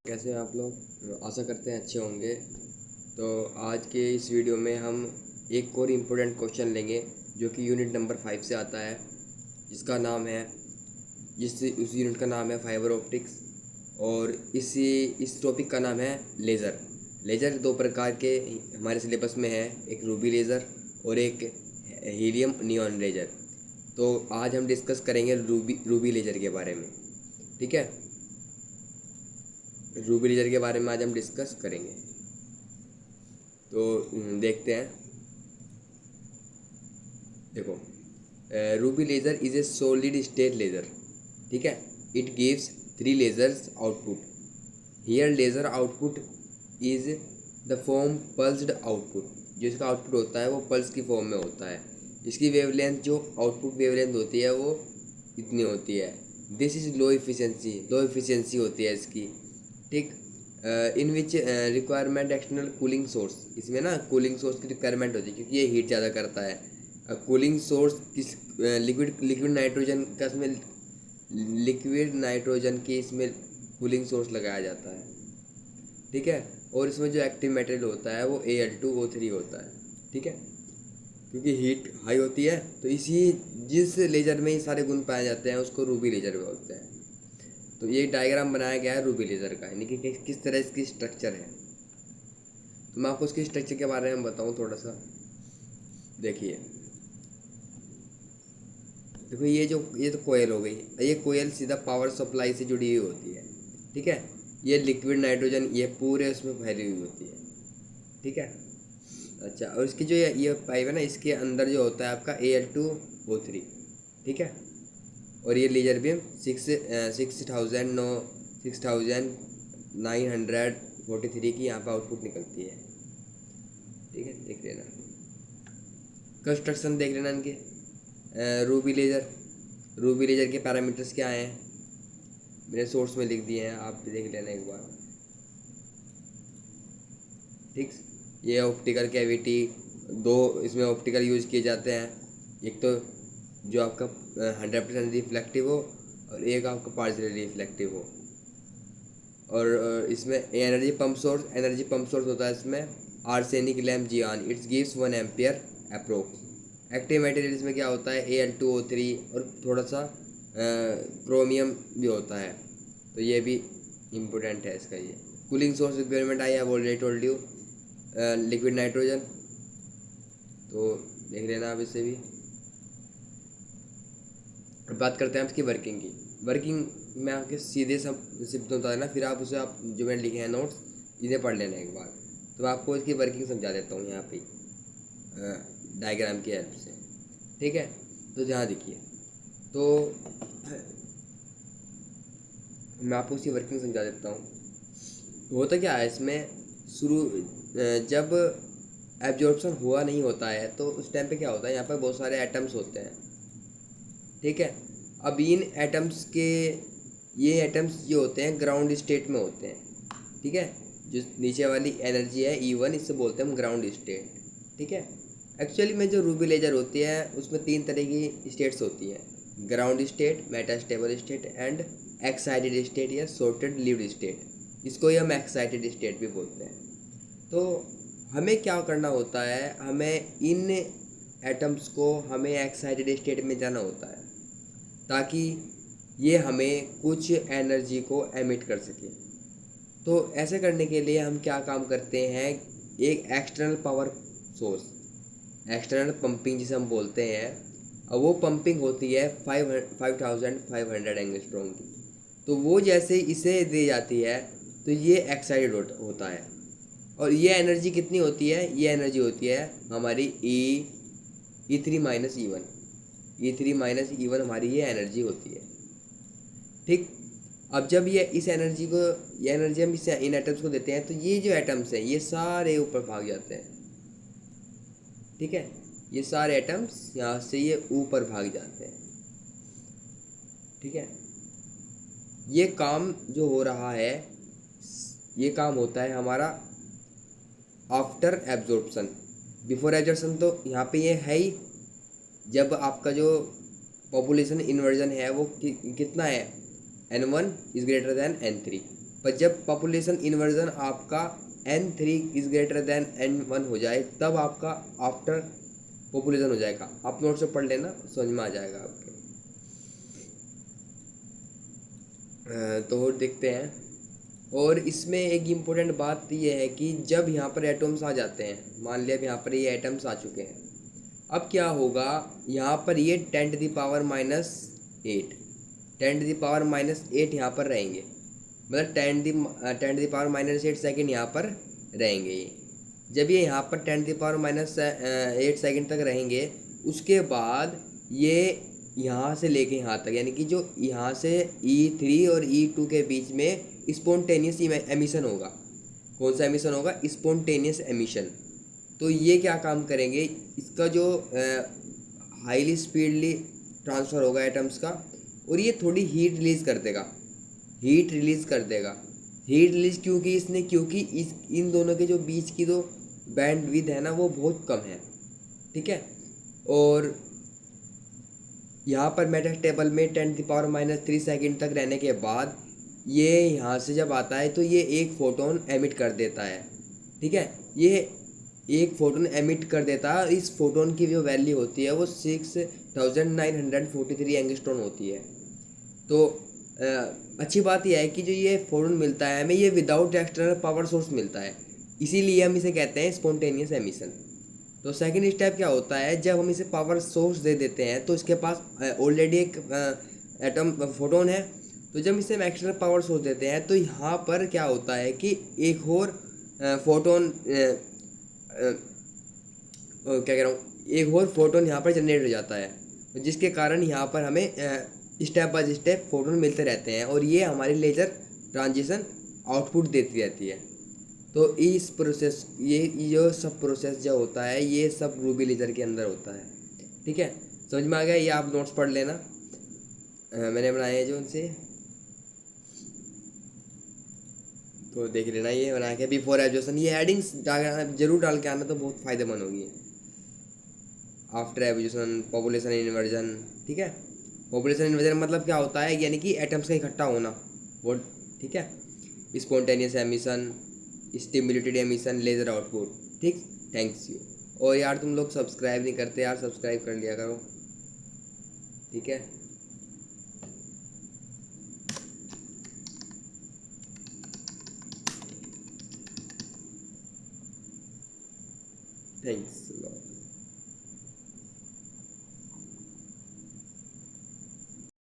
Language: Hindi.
कैसे हैं आप लोग। आशा करते हैं अच्छे होंगे। तो आज के इस वीडियो में हम एक और इम्पोर्टेंट क्वेश्चन लेंगे जो कि यूनिट नंबर 5 से आता है, जिसका नाम है उस यूनिट का नाम है फाइबर ऑप्टिक्स। और इस टॉपिक का नाम है लेज़र। लेज़र दो प्रकार के हमारे सिलेबस में है, एक रूबी लेज़र और एक हीलियम नियॉन लेज़र। तो आज हम डिस्कस करेंगे रूबी लेज़र के बारे में। ठीक है, रूबी लेज़र के बारे में आज हम डिस्कस करेंगे। तो देखते हैं। देखो, Ruby laser is a solid state laser. ठीक है, it gives 3 lasers output. Here laser output is the form pulsed output. जो इसका आउटपुट होता है वो पल्स की फॉर्म में होता है। इसकी वेवलेंथ, जो आउटपुट वेवलेंथ होती है वो इतनी होती है। दिस इज़ लो इफिशियंसी होती है इसकी। ठीक, इन which requirement external cooling source. इसमें ना कूलिंग सोर्स की रिक्वायरमेंट होती है क्योंकि ये हीट ज़्यादा करता है। कूलिंग सोर्स किस लिक्विड नाइट्रोजन का इसमें लिक्विड नाइट्रोजन की इसमें कूलिंग सोर्स लगाया जाता है। ठीक है, और इसमें जो एक्टिव मटेरियल होता है वो Al2O3 होता है। ठीक है, क्योंकि हीट हाई होती है तो जिस लेज़र में ये सारे गुण पाए जाते हैं उसको रूबी लेज़र बोलते हैं। तो ये डायग्राम बनाया गया है रूबी लेज़र का, यानी कि किस तरह इसकी स्ट्रक्चर है। तो मैं आपको उसकी स्ट्रक्चर के बारे में बताऊँ थोड़ा सा। देखिए, देखो ये तो कोयल हो गई। ये कोयल सीधा पावर सप्लाई से जुड़ी हुई होती है। ठीक है, ये लिक्विड नाइट्रोजन ये पूरे उसमें भरी हुई होती है। ठीक है, अच्छा, और इसकी जो ये पाइप है ना, इसके अंदर जो होता है आपका Al2O3। ठीक है, और ये लेजर बीम 6943 की यहाँ पर आउटपुट निकलती है। ठीक है, देख लेना, कंस्ट्रक्शन देख लेना इनके। रूबी लेजर के पैरामीटर्स क्या हैं, मैंने सोर्स में लिख दिए हैं, आप भी देख लेना एक बार। ठीक, ये ऑप्टिकल कैविटी, दो इसमें ऑप्टिकल यूज़ किए जाते हैं। एक तो जो आपका 100% रिफ्लेक्टिव हो और एक आपका पार्शियली रिफ्लेक्टिव हो। और इसमें एनर्जी पंप सोर्स होता है इसमें आर्सेनिक लैम्प जियान। It's gives 1 ampere approx. Active material इसमें क्या होता है Al2O3 और थोड़ा सा क्रोमियम भी होता है। तो ये भी इम्पोर्टेंट है इसका। ये cooling source requirement I have already told you, liquid nitrogen. तो देख लेना आप इसे भी। अब बात करते हैं इसकी वर्किंग की। वर्किंग मैं आपके सीधे सब शब्दों बता देना, फिर आप जो मैंने लिखे हैं नोट्स, इन्हें पढ़ लेना एक बार। तो मैं आपको इसकी वर्किंग समझा देता हूँ यहाँ पे डायग्राम की हेल्प से। ठीक है, तो जहाँ देखिए, तो मैं आपको उसकी वर्किंग समझा देता हूँ। होता क्या है इसमें, जब एब्जॉर्प्शन हुआ नहीं होता है तो उस टाइम पे क्या होता है, यहाँ पर बहुत सारे एटम्स होते हैं। ठीक है, अब इन एटम्स के ये एटम्स जो होते हैं ग्राउंड स्टेट में होते हैं। ठीक है, जो नीचे वाली एनर्जी है E1, इससे बोलते हैं हम ग्राउंड स्टेट। ठीक है, एक्चुअली में जो रूबी लेजर होती है उसमें 3 तरह की स्टेट्स होती हैं, ground state, metastable state and excited state या सॉर्टेड लिव्ड स्टेट। इसको ही हम एक्साइटेड स्टेट भी बोलते हैं। तो हमें क्या करना होता है, हमें इन एटम्स को हमें एक्साइटेड स्टेट में जाना होता है ताकि ये हमें कुछ एनर्जी को एमिट कर सके। तो ऐसे करने के लिए हम क्या काम करते हैं, एक external power source, external pumping जिसे हम बोलते हैं। अब वो पंपिंग होती है 5500 एंगस्ट्रॉम की। तो वो जैसे इसे दी जाती है तो ये एक्साइटेड होता है। और ये एनर्जी कितनी होती है, ये एनर्जी होती है हमारी E3 - E1 हमारी ये एनर्जी होती है। ठीक, अब जब ये एनर्जी हम इन एटम्स को देते हैं तो ये जो एटम्स हैं ये सारे ऊपर भाग जाते हैं। ठीक है, ये सारे एटम्स यहाँ से ये ऊपर भाग जाते हैं। ठीक है, ये काम जो हो रहा है, ये काम होता है हमारा आफ्टर एब्जॉर्प्शन। बिफोर एब्जॉर्प्शन तो यहाँ पे ये है ही, जब आपका जो पॉपुलेशन इन्वर्जन है वो कितना है, N1 is greater than N3। पर जब पॉपुलेशन इन्वर्जन आपका n3 is greater than n1 हो जाए तब आपका आफ्टर पॉपुलेशन हो जाएगा। आप नोट से पढ़ लेना, समझ में आ जाएगा आपके। तो देखते हैं। और इसमें एक इम्पोर्टेंट बात ये है कि जब यहाँ पर एटम्स आ जाते हैं, मान लिया अब यहाँ पर ये एटम्स आ चुके हैं, अब क्या होगा, यहाँ पर ये 10⁻⁸ 10⁻⁸ यहाँ पर रहेंगे, मतलब 10⁻⁸ सेकेंड यहाँ पर रहेंगे ये। जब ये यहाँ पर 10⁻⁸ सेकेंड तक रहेंगे, उसके बाद ये यहाँ से लेके यहाँ तक, यानी कि जो यहाँ से E3 और E2 के बीच में स्पॉन्टेनियस एमिशन होगा। कौन सा एमिशन होगा? Spontaneous emission. तो ये क्या काम करेंगे, इसका जो हाईली स्पीडली ट्रांसफ़र होगा एटम्स का, और ये थोड़ी हीट रिलीज़ कर देगा। हीट रिलीज़ क्योंकि इन दोनों के जो बीच की जो बैंड विड्थ है ना वो बहुत कम है, ठीक है। और यहाँ पर मेटल टेबल में 10⁻³ सेकेंड तक रहने के बाद ये यहाँ से जब आता है तो ये एक फोटोन एमिट कर देता है, ठीक है। ये एक फोटोन एमिट कर देता है। इस फोटोन की जो वैल्यू होती है वो 6943 एंगस्ट्रॉन होती है। तो अच्छी बात यह है कि जो ये फोटोन मिलता है हमें, ये विदाउट एक्सटर्नल पावर सोर्स मिलता है, इसीलिए हम इसे कहते हैं स्पॉन्टेनियस एमिशन। तो सेकंड स्टेप क्या होता है, जब हम इसे पावर सोर्स दे देते हैं तो इसके पास ऑलरेडी एक एटम फोटोन है। तो जब इसे हम एक्सटर्नल पावर सोर्स देते हैं तो यहाँ पर क्या होता है कि एक और फोटोन क्या कह रहा हूँ, एक और फोटोन यहाँ पर जनरेट हो जाता है, जिसके कारण यहाँ पर हमें स्टेप बाय स्टेप फोटोन मिलते रहते हैं और ये हमारी लेजर ट्रांजिशन आउटपुट देती रहती है। तो इस प्रोसेस, ये जो सब प्रोसेस जो होता है ये सब रूबी लेजर के अंदर होता है, ठीक है। समझ में आ गया? ये आप नोट्स पढ़ लेना, मैंने बनाए हैं जो उनसे, तो देख लेना। ये बना के बिफोर एवोल्यूशन, ये हेडिंग्स जरूर डाल के आना, तो बहुत फ़ायदेमंद होगी। आफ्टर एवोल्यूशन, पॉपुलेशन इन्वर्जन, ठीक है। पॉपुलेशन इन्वर्जन मतलब क्या होता है, यानी कि एटम्स का इकट्ठा होना, वो, ठीक है। Spontaneous emission, stimulated emission, laser output, ठीक। Thanks you. और यार तुम लोग सब्सक्राइब नहीं करते यार, सब्सक्राइब कर लिया करो, ठीक है। थैंक्स।